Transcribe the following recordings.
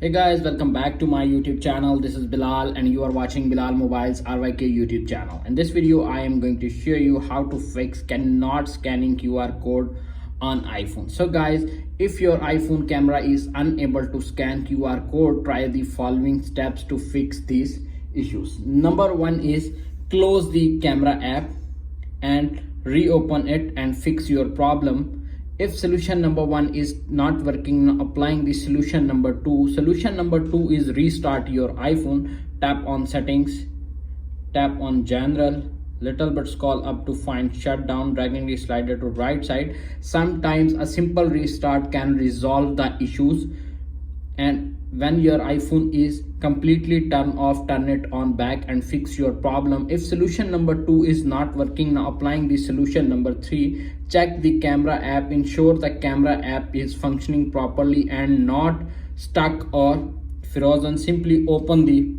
Hey guys, welcome back to my YouTube channel. This is Bilal and you are watching Bilal Mobiles RYK YouTube channel. In this video, I am going to show you how to fix cannot scanning QR code on iPhone. So guys, if your iPhone camera is unable to scan QR code, try the following steps to fix these issues. Number one is close the camera app and reopen it and fix your problem. If solution number one is not working, applying the solution number two. Solution number two is restart your iPhone. Tap on settings, tap on general, little bit scroll up to find shutdown, dragging the slider to right side. Sometimes a simple restart can resolve the issues, and when your iPhone is completely turned off, turn it on back and fix your problem. If solution number two is not working, now applying the solution number three. Check the camera app, ensure the camera app is functioning properly and not stuck or frozen. Simply open the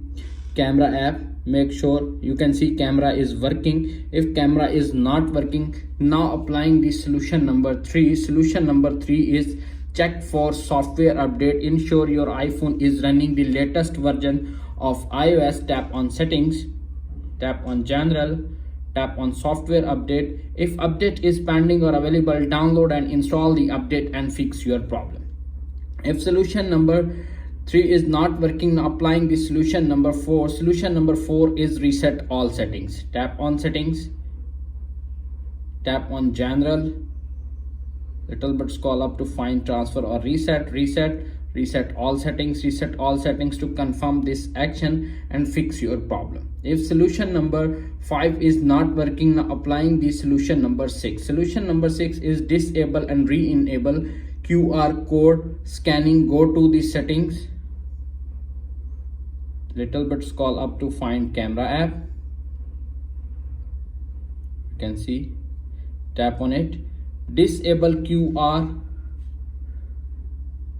camera app, make sure you can see camera is working. If camera is not working, now applying the solution number three. Solution number three is check for software update, ensure your iPhone is running the latest version of iOS. Tap on settings, tap on general, tap on software update. If update is pending or available, download and install the update and fix your problem. If solution number three is not working, applying the solution number four. Solution number four is reset all settings. Tap on settings, tap on general, little bit scroll up to find transfer or reset all settings to confirm this action and fix your problem. If solution number 5 is not working, now applying the solution number 6. Solution number 6 is disable and re-enable QR code scanning. Go to the settings, little bit scroll up to find camera app, you can see, tap on it, disable QR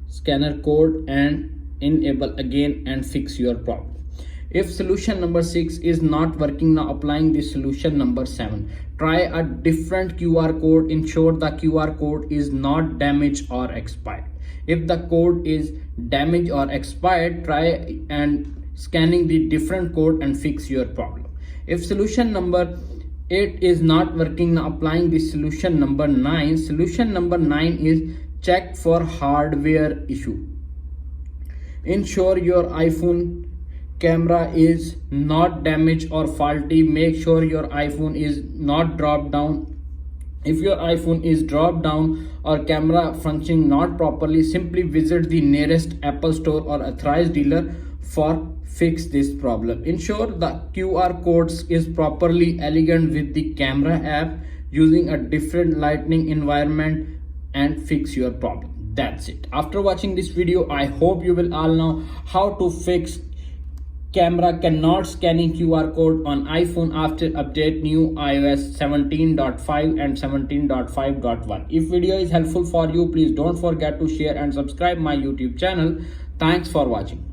scanner code and enable again and fix your problem. If solution number 6 is not working, now applying the solution number 7. Try a different QR code, ensure the QR code is not damaged or expired. If the code is damaged or expired, try and scanning the different code and fix your problem. If solution number 8 is not working, now applying the solution number 9. Solution number 9 is check for hardware issue. Ensure your iPhone camera is not damaged or faulty. Make sure your iPhone is not dropped down. If your iPhone is dropped down or camera functioning not properly, simply visit the nearest Apple store or authorized dealer for fix this problem. Ensure the QR codes is properly elegant with the camera app, using a different lighting environment and fix your problem. That's it. After watching this video, I hope you will all know how to fix camera cannot scanning QR code on iPhone after update new iOS 17.5 and 17.5.1. If video is helpful for you, please don't forget to share and subscribe my YouTube channel. Thanks for watching.